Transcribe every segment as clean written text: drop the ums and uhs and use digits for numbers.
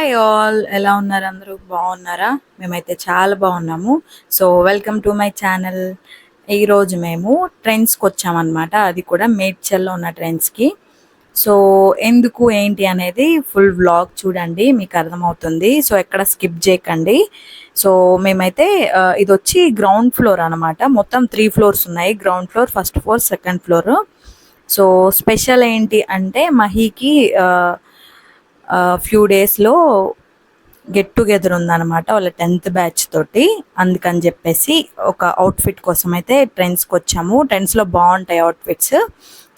Hi all, ఎలా ఉన్నారు? అందరూ బాగున్నారా? మేమైతే చాలా బాగున్నాము. So welcome to my channel. ఈరోజు మేము ట్రెండ్స్కి వచ్చామన్నమాట, అది కూడా మేడ్చల్లో ఉన్న ట్రెండ్స్కి. సో ఎందుకు ఏంటి అనేది ఫుల్ వ్లాగ్ చూడండి, మీకు అర్థమవుతుంది. సో ఎక్కడ స్కిప్ చేయకండి. సో మేమైతే ఇది వచ్చి గ్రౌండ్ ఫ్లోర్ అనమాట. మొత్తం 3 ఫ్లోర్స్ ఉన్నాయి. Ground floor, first floor, second floor. So special ఏంటి అంటే మహీకి ఫ్యూ డేస్లో గెట్ టుగెదర్ ఉందన్నమాట వాళ్ళ 10th బ్యాచ్ తోటి. అందుకని చెప్పేసి ఒక అవుట్ఫిట్ కోసం అయితే ట్రెండ్స్కి వచ్చాము. ట్రెండ్స్లో బాగుంటాయి అవుట్ఫిట్స్.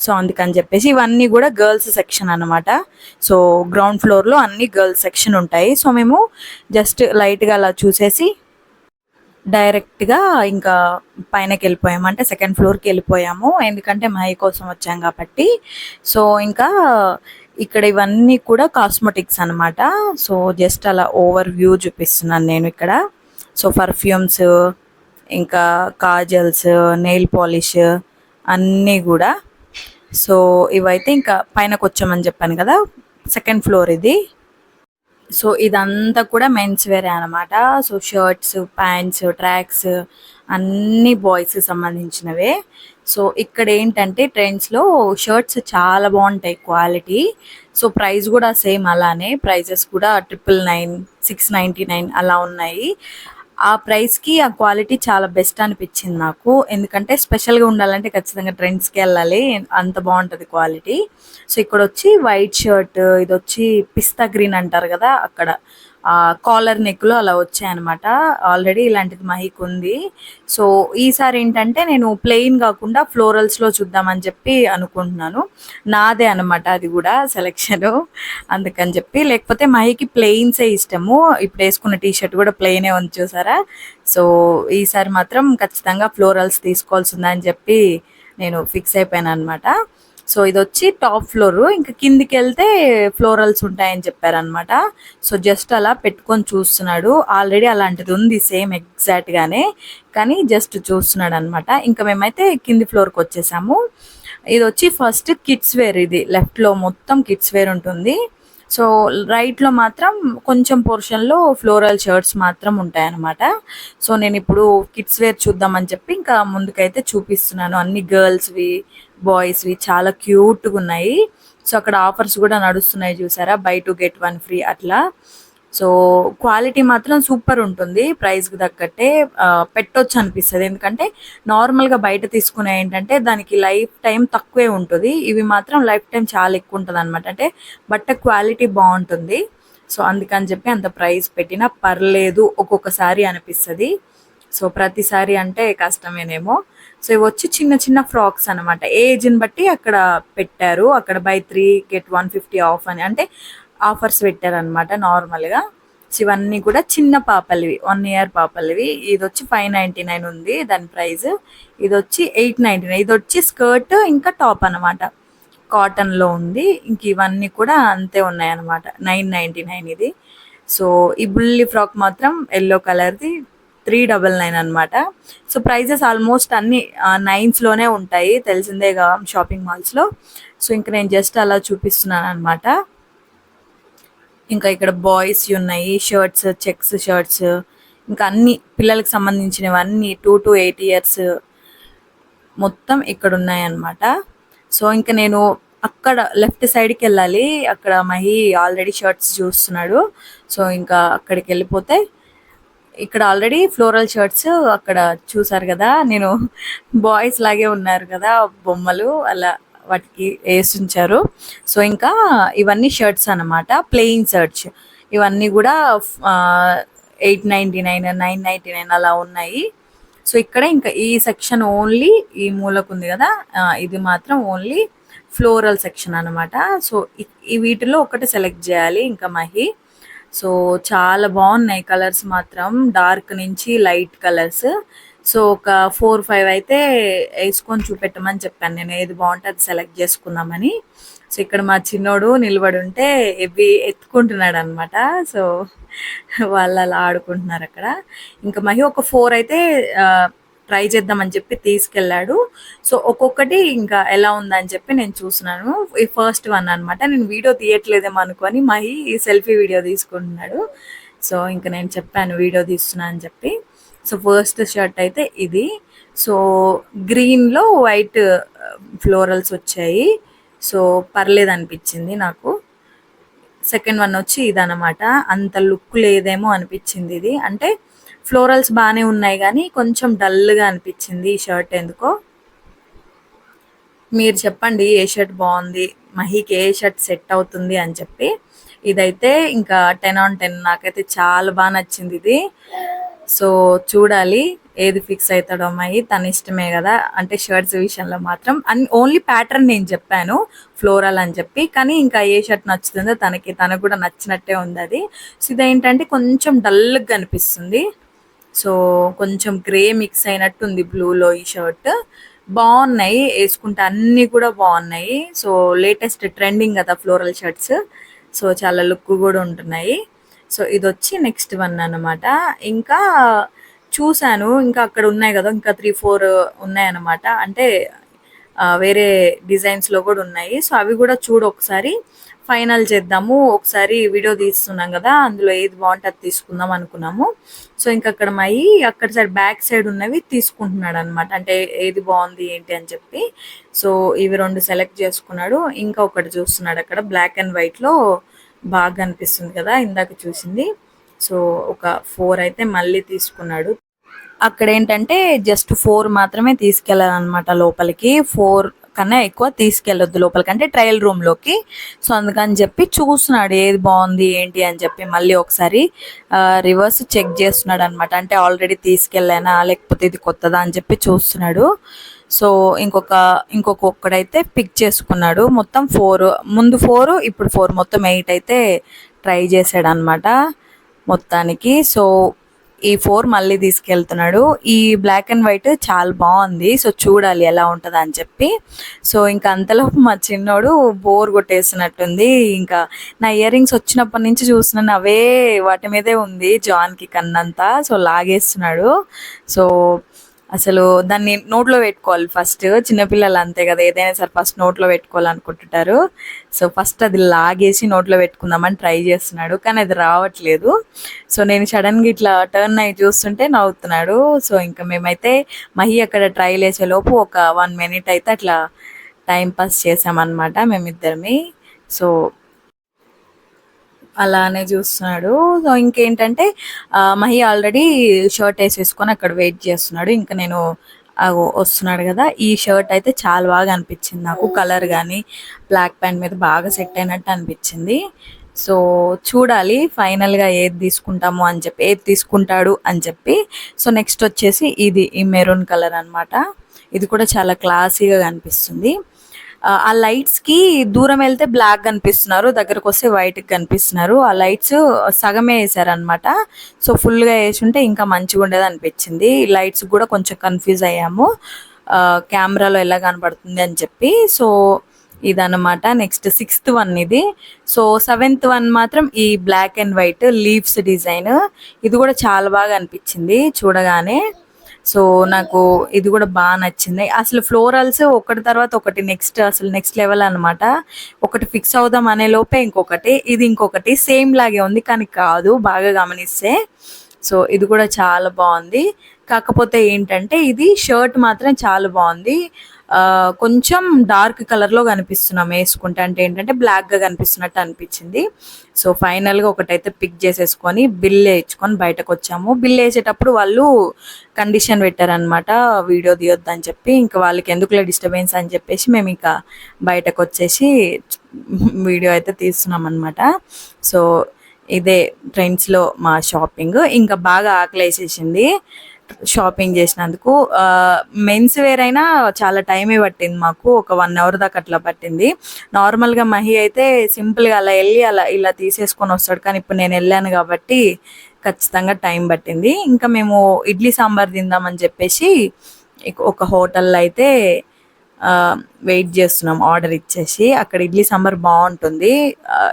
సో అందుకని చెప్పేసి ఇవన్నీ కూడా గర్ల్స్ సెక్షన్ అనమాట. సో గ్రౌండ్ ఫ్లోర్లో అన్ని గర్ల్స్ సెక్షన్ ఉంటాయి. సో మేము జస్ట్ లైట్గా అలా చూసేసి డైరెక్ట్గా ఇంకా పైనకి వెళ్ళిపోయాము, అంటే సెకండ్ ఫ్లోర్కి వెళ్ళిపోయాము. ఎందుకంటే మహి కోసం వచ్చాం కాబట్టి. సో ఇంకా ఇక్కడ ఇవన్నీ కూడా కాస్మెటిక్స్ అనమాట. సో జస్ట్ అలా ఓవర్ వ్యూ చూపిస్తున్నాను నేను ఇక్కడ. సో పర్ఫ్యూమ్స్, ఇంకా కాజల్స్, నెయిల్ పాలిష్ అన్నీ కూడా. సో ఇవైతే ఇంకా పైనకు వచ్చామని చెప్పాను కదా, సెకండ్ ఫ్లోర్ ఇది. సో ఇదంతా కూడా మెన్స్ వేరే అనమాట. సో షర్ట్స్, ప్యాంట్స్, ట్రాక్స్ అన్నీ బాయ్స్కి సంబంధించినవే. సో ఇక్కడ ఏంటంటే ట్రెండ్స్లో షర్ట్స్ చాలా బాగుంటాయి క్వాలిటీ. సో ప్రైస్ కూడా సేమ్ అలానే, ప్రైజెస్ కూడా 999, 699 అలా ఉన్నాయి. ఆ ప్రైస్కి ఆ క్వాలిటీ చాలా బెస్ట్ అనిపించింది నాకు. ఎందుకంటే స్పెషల్గా ఉండాలంటే ఖచ్చితంగా ట్రెండ్స్కి వెళ్ళాలి, అంత బాగుంటుంది క్వాలిటీ. సో ఇక్కడ వచ్చి వైట్ షర్ట్, ఇది వచ్చి పిస్తా గ్రీన్ అంటారు కదా, అక్కడ కాలర్ నెక్లో అలా వచ్చాయన్నమాట. ఆల్రెడీ ఇలాంటిది మహికి ఉంది. సో ఈసారి ఏంటంటే నేను ప్లెయిన్ కాకుండా ఫ్లోరల్స్లో చూద్దామని చెప్పి అనుకుంటున్నాను. నాదే అనమాట అది కూడా సెలెక్షన్. అందుకని చెప్పి, లేకపోతే మహికి ప్లెయిన్సే ఇష్టము. ఇప్పుడు వేసుకున్న టీషర్ట్ కూడా ప్లెయినే ఉంది చూసారా. సో ఈసారి మాత్రం ఖచ్చితంగా ఫ్లోరల్స్ తీసుకోవాల్సిందని చెప్పి నేను ఫిక్స్ అయిపోయాను అనమాట. సో ఇది వచ్చి టాప్ ఫ్లోర్, ఇంకా కిందికి వెళ్తే ఫ్లోరల్స్ ఉంటాయని చెప్పారనమాట. సో జస్ట్ అలా పెట్టుకొని చూస్తున్నాడు. ఆల్రెడీ అలాంటిది ఉంది సేమ్ ఎగ్జాక్ట్గానే, కానీ జస్ట్ చూస్తున్నాడు అనమాట. ఇంకా మేమైతే కింది ఫ్లోర్కి వచ్చేసాము. ఇది వచ్చి ఫస్ట్ కిడ్స్ వేర్, ఇది లెఫ్ట్లో మొత్తం కిడ్స్ వేర్ ఉంటుంది. సో రైట్లో మాత్రం కొంచెం పోర్షన్లో ఫ్లోరల్ షర్ట్స్ మాత్రం ఉంటాయన్నమాట. సో నేను ఇప్పుడు కిడ్స్ వేర్ చూద్దామని చెప్పి ఇంకా ముందుకైతే చూపిస్తున్నాను. అన్ని గర్ల్స్వి, బాయ్స్వి చాలా క్యూట్గా ఉన్నాయి. సో అక్కడ ఆఫర్స్ కూడా నడుస్తున్నాయి చూసారా, బై 2 get 1 ఫ్రీ అట్లా. సో క్వాలిటీ మాత్రం సూపర్ ఉంటుంది, ప్రైస్కి తగ్గట్టే పెట్టొచ్చు అనిపిస్తుంది. ఎందుకంటే నార్మల్గా బయట తీసుకునే ఏంటంటే దానికి లైఫ్ టైం తక్కువే ఉంటుంది, ఇవి మాత్రం లైఫ్ టైం చాలా ఎక్కువ ఉంటుంది అనమాట. అంటే బట్ట క్వాలిటీ బాగుంటుంది. సో అందుకని చెప్పి అంత ప్రైస్ పెట్టినా పర్లేదు ఒక్కొక్కసారి అనిపిస్తుంది. సో ప్రతిసారి అంటే కష్టమేనేమో. సో ఇవి వచ్చి చిన్న చిన్న ఫ్రాక్స్ అనమాట. ఏజ్ని బట్టి అక్కడ పెట్టారు, అక్కడ బై 3 get 150 ఆఫ్ అని, అంటే ఆఫర్స్ పెట్టారనమాట నార్మల్గా. సో ఇవన్నీ కూడా చిన్న పాపలవి, 1 year పాపలవి. ఇది వచ్చి 599 ఉంది దాని ప్రైస్. ఇది వచ్చి 899. ఇది వచ్చి స్కర్ట్ ఇంకా టాప్ అనమాట, కాటన్లో ఉంది. ఇంక ఇవన్నీ కూడా అంతే ఉన్నాయన్నమాట, 999 ఇది. సో ఈ బుల్లి ఫ్రాక్ మాత్రం ఎల్లో కలర్ది 399 అనమాట. సో ప్రైజెస్ ఆల్మోస్ట్ అన్ని 9స్లోనే ఉంటాయి, తెలిసిందేగా షాపింగ్ మాల్స్లో. సో ఇంకా నేను జస్ట్ అలా చూపిస్తున్నాను అనమాట. ఇంకా ఇక్కడ బాయ్స్ ఉన్నాయి షర్ట్స్, చెక్స్ షర్ట్స్, ఇంకా అన్ని పిల్లలకు సంబంధించినవన్నీ 2 to 8 years మొత్తం ఇక్కడ ఉన్నాయన్నమాట. సో ఇంకా నేను అక్కడ లెఫ్ట్ సైడ్కి వెళ్ళాలి, అక్కడ మహి ఆల్రెడీ షర్ట్స్ చూస్తున్నాడు. సో ఇంకా అక్కడికి వెళ్ళిపోతే ఇక్కడ ఆల్రెడీ ఫ్లోరల్ షర్ట్స్ అక్కడ చూసారు కదా, నేను బాయ్స్ లాగే ఉన్నారు కదా బొమ్మలు, అలా వాటికి వేసించారు. సో ఇంకా ఇవన్నీ షర్ట్స్ అనమాట, ప్లెయిన్ షర్ట్స్. ఇవన్నీ కూడా 899, 999 అలా ఉన్నాయి. సో ఇక్కడ ఇంకా ఈ సెక్షన్ ఓన్లీ ఈ మూలకు ఉంది కదా, ఇది మాత్రం ఓన్లీ ఫ్లోరల్ సెక్షన్ అనమాట. సో ఈ వీటిలో ఒకటి సెలెక్ట్ చేయాలి ఇంకా మహి. సో చాలా బాగున్నాయి కలర్స్ మాత్రం, డార్క్ నుంచి లైట్ కలర్స్. సో ఒక 4-5 అయితే వేసుకొని చూపెట్టమని చెప్పాను నేను, ఏది బాగుంటే అది సెలెక్ట్ చేసుకుందామని. సో ఇక్కడ మా చిన్నోడు నిలబడి ఉంటే ఇవి ఎత్తుకుంటున్నాడు అనమాట. సో వాళ్ళు అలా ఆడుకుంటున్నారు అక్కడ. ఇంకా మహి ఒక 4 అయితే ట్రై చేద్దామని చెప్పి తీసుకెళ్ళాడు. సో ఒక్కొక్కటి ఇంకా ఎలా ఉందని చెప్పి నేను చూస్తున్నాను. ఈ ఫస్ట్ వన్ అనమాట. నేను వీడియో తీయట్లేదేమో అనుకొని మహి సెల్ఫీ వీడియో తీసుకుంటున్నాడు. సో ఇంకా నేను చెప్పాను వీడియో తీస్తున్నా అని చెప్పి. సో ఫస్ట్ షర్ట్ అయితే ఇది. సో గ్రీన్లో వైట్ ఫ్లోరల్స్ వచ్చాయి. సో పర్లేదు అనిపించింది నాకు. సెకండ్ వన్ వచ్చి ఇదనమాట. అంత లుక్ లేదేమో అనిపించింది ఇది. అంటే ఫ్లోరల్స్ బాగానే ఉన్నాయి కానీ కొంచెం డల్గా అనిపించింది ఈ షర్ట్ ఎందుకో. మీరు చెప్పండి ఏ షర్ట్ బాగుంది, మహీకి ఏ షర్ట్ సెట్ అవుతుంది అని చెప్పి. ఇదైతే ఇంకా 10/10 నాకైతే చాలా బాగా నచ్చింది ఇది. సో చూడాలి ఏది ఫిక్స్ అవుతాడో మహి, తన ఇష్టమే కదా. అంటే షర్ట్స్ విషయంలో మాత్రం ఓన్లీ ప్యాటర్న్ నేను చెప్పాను ఫ్లోరల్ అని చెప్పి, కానీ ఇంకా ఏ షర్ట్ నచ్చుతుందో తనకు కూడా నచ్చినట్టే ఉంది అది. సో ఇదేంటంటే కొంచెం డల్గా కనిపిస్తుంది. సో కొంచెం గ్రే మిక్స్ అయినట్టు ఉంది బ్లూలో ఈ షర్ట్. బాగున్నాయి వేసుకుంటే, అన్నీ కూడా బాగున్నాయి. సో లేటెస్ట్ ట్రెండింగ్ కదా ఫ్లోరల్ షర్ట్స్. సో చాలా లుక్ కూడా ఉంటున్నాయి. సో ఇది వచ్చి నెక్స్ట్ వన్ అనమాట. ఇంకా చూశాను, ఇంకా అక్కడ ఉన్నాయి కదా, ఇంకా 3-4 ఉన్నాయన్నమాట. అంటే వేరే డిజైన్స్లో కూడా ఉన్నాయి. సో అవి కూడా చూడు ఒకసారి, ఫైనల్ చేద్దాము. ఒకసారి వీడియో తీస్తున్నాం కదా, అందులో ఏది బాగుంటే అది తీసుకుందాం అనుకున్నాము. సో ఇంకా అక్కడ అక్కడ సైడ్ బ్యాక్ సైడ్ ఉన్నవి తీసుకుంటున్నాడు అనమాట. అంటే ఏది బాగుంది ఏంటి అని చెప్పి. సో ఇవి 2 సెలెక్ట్ చేసుకున్నాడు. ఇంకా ఒకటి చూస్తున్నాడు అక్కడ బ్లాక్ అండ్ వైట్లో బాగా అనిపిస్తుంది కదా ఇందాక చూసింది. సో ఒక 4 అయితే మళ్ళీ తీసుకున్నాడు. అక్కడ ఏంటంటే జస్ట్ 4 మాత్రమే తీసుకెళ్ళాలన్నమాట లోపలికి. 4 కన్నా ఎక్కువ తీసుకెళ్ళొద్దు లోపలికి, అంటే ట్రయల్ రూమ్లోకి. సో అందుకని చెప్పి చూస్తున్నాడు ఏది బాగుంది ఏంటి అని చెప్పి. మళ్ళీ ఒకసారి రివర్స్ చెక్ చేస్తున్నాడు అనమాట. అంటే ఆల్రెడీ తీసుకెళ్ళానా లేకపోతే ఇది కొత్తదా అని చెప్పి చూస్తున్నాడు. సో ఇంకొకడైతే పిక్ చేసుకున్నాడు. మొత్తం 4, ముందు 4 ఇప్పుడు 4, మొత్తం 8 అయితే ట్రై చేశాడు అనమాట మొత్తానికి. సో ఈ 4 మళ్ళీ తీసుకెళ్తున్నాడు. ఈ బ్లాక్ అండ్ వైట్ చాలా బాగుంది. సో చూడాలి ఎలా ఉంటుంది అని చెప్పి. సో ఇంకా అంతలోపు మా చిన్నోడు బోర్ కొట్టేసినట్టుంది. ఇంకా నా ఇయర్ రింగ్స్ వచ్చినప్పటి నుంచి చూస్తున్నాను, అవే వాటి మీదే ఉంది జాన్కి కన్నంతా. సో లాగేస్తున్నాడు. సో అసలు దాన్ని నోట్లో పెట్టుకోవాలి ఫస్ట్. చిన్నపిల్లలు అంతే కదా, ఏదైనా సరే ఫస్ట్ నోట్లో పెట్టుకోవాలనుకుంటుంటారు. సో ఫస్ట్ అది లాగేసి నోట్లో పెట్టుకుందామని ట్రై చేస్తున్నాడు, కానీ అది రావట్లేదు. సో నేను సడన్గా ఇట్లా టర్న్ అయ్యి చూస్తుంటే నవ్వుతున్నాడు. సో ఇంకా మేమైతే మహి అక్కడ ట్రైల్ వేసేలోపు ఒక 1 minute అయితే అట్లా టైం పాస్ చేసామన్నమాట మేమిద్దరమి. సో అలానే చూస్తున్నాడు. సో ఇంకేంటంటే మహి ఆల్రెడీ షర్ట్ వేసేసుకొని అక్కడ వెయిట్ చేస్తున్నాడు. ఇంకా నేను వస్తున్నాడు కదా, ఈ షర్ట్ అయితే చాలా బాగా అనిపించింది నాకు. కలర్ కానీ బ్లాక్ ప్యాంట్ మీద బాగా సెట్ అయినట్టు అనిపించింది. సో చూడాలి ఫైనల్గా ఏది తీసుకుంటాము అని చెప్పి, ఏది తీసుకుంటాడు అని చెప్పి. సో నెక్స్ట్ వచ్చేసి ఈ మెరూన్ కలర్ అనమాట. ఇది కూడా చాలా క్లాసీగా కనిపిస్తుంది. ఆ లైట్స్కి దూరం వెళ్తే బ్లాక్ కనిపిస్తున్నారు, దగ్గరకు వస్తే వైట్కి కనిపిస్తున్నారు. ఆ లైట్స్ సగమే వేసారనమాట. సో ఫుల్గా వేసి ఉంటే ఇంకా మంచిగా ఉండేది అనిపించింది. లైట్స్ కూడా కొంచెం కన్ఫ్యూజ్ అయ్యాము కెమెరాలో ఎలా కనబడుతుంది అని చెప్పి. సో ఇదన్నమాట. నెక్స్ట్ 6th వన్ ఇది. సో 7th వన్ మాత్రం ఈ black and white leaves design. ఇది కూడా చాలా బాగా అనిపించింది చూడగానే. సో నాకు ఇది కూడా బాగా నచ్చింది. అసలు ఫ్లోరల్స్ ఒకటి తర్వాత ఒకటి నెక్స్ట్ లెవెల్ అనమాట. ఒకటి ఫిక్స్ అవుదాం అనే లోపే ఇంకొకటి, ఇది ఇంకొకటి సేమ్ లాగే ఉంది కానీ కాదు, బాగా గమనిస్తే. సో ఇది కూడా చాలా బాగుంది. కాకపోతే ఏంటంటే ఇది షర్ట్ మాత్రం చాలా బాగుంది. కొంచెం డార్క్ కలర్లో కనిపిస్తున్నాం వేసుకుంటే, అంటే ఏంటంటే బ్లాక్గా కనిపిస్తున్నట్టు అనిపించింది. సో ఫైనల్గా ఒకటైతే పిక్ చేసేసుకొని బిల్ వేయించుకొని బయటకు వచ్చాము. బిల్ వేసేటప్పుడు వాళ్ళు కండిషన్ పెట్టారనమాట వీడియో తీయొద్దు అని చెప్పి. ఇంకా వాళ్ళకి ఎందుకులే డిస్టర్బెన్స్ అని చెప్పేసి మేము ఇంకా బయటకు వచ్చేసి వీడియో అయితే తీస్తున్నాం అనమాట. సో ఇదే ట్రెండ్స్లో మా షాపింగ్. ఇంకా బాగా ఆకలి వేసేసింది షాపింగ్ చేసినందుకు. మెన్స్ వేర్ అయినా చాలా టైమే పట్టింది మాకు, ఒక 1 hour దాకా అట్లా పట్టింది. నార్మల్గా మహి అయితే సింపుల్గా అలా వెళ్ళి ఇలా తీసేసుకొని వస్తాడు, కానీ ఇప్పుడు నేను వెళ్ళాను కాబట్టి ఖచ్చితంగా టైం పట్టింది. ఇంకా మేము ఇడ్లీ సాంబార్ తిందామని చెప్పేసి ఒక హోటల్లో అయితే వెయిట్ చేస్తున్నాం ఆర్డర్ ఇచ్చేసి. అక్కడ ఇడ్లీ సాంబార్ బాగుంటుంది,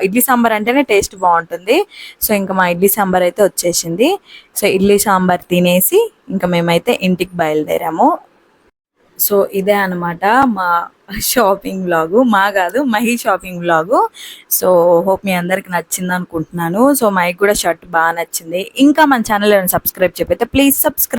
ఇడ్లీ సాంబార్ అంటేనే టేస్ట్ బాగుంటుంది. సో ఇంకా మా ఇడ్లీ సాంబార్ అయితే వచ్చేసింది. సో ఇడ్లీ సాంబార్ తినేసి ఇంకా మేమైతే ఇంటికి బయలుదేరాము. సో ఇదే అనమాట మా షాపింగ్ వ్లాగు, మా కాదు Mahi shopping vlog. So hope మీ అందరికి నచ్చింది అనుకుంటున్నాను. సో మహికి కూడా షర్ట్ బాగా నచ్చింది. ఇంకా మన ఛానల్ ఏమైనా సబ్స్క్రైబ్ చేయకపోతే ప్లీజ్ సబ్స్క్రైబ్.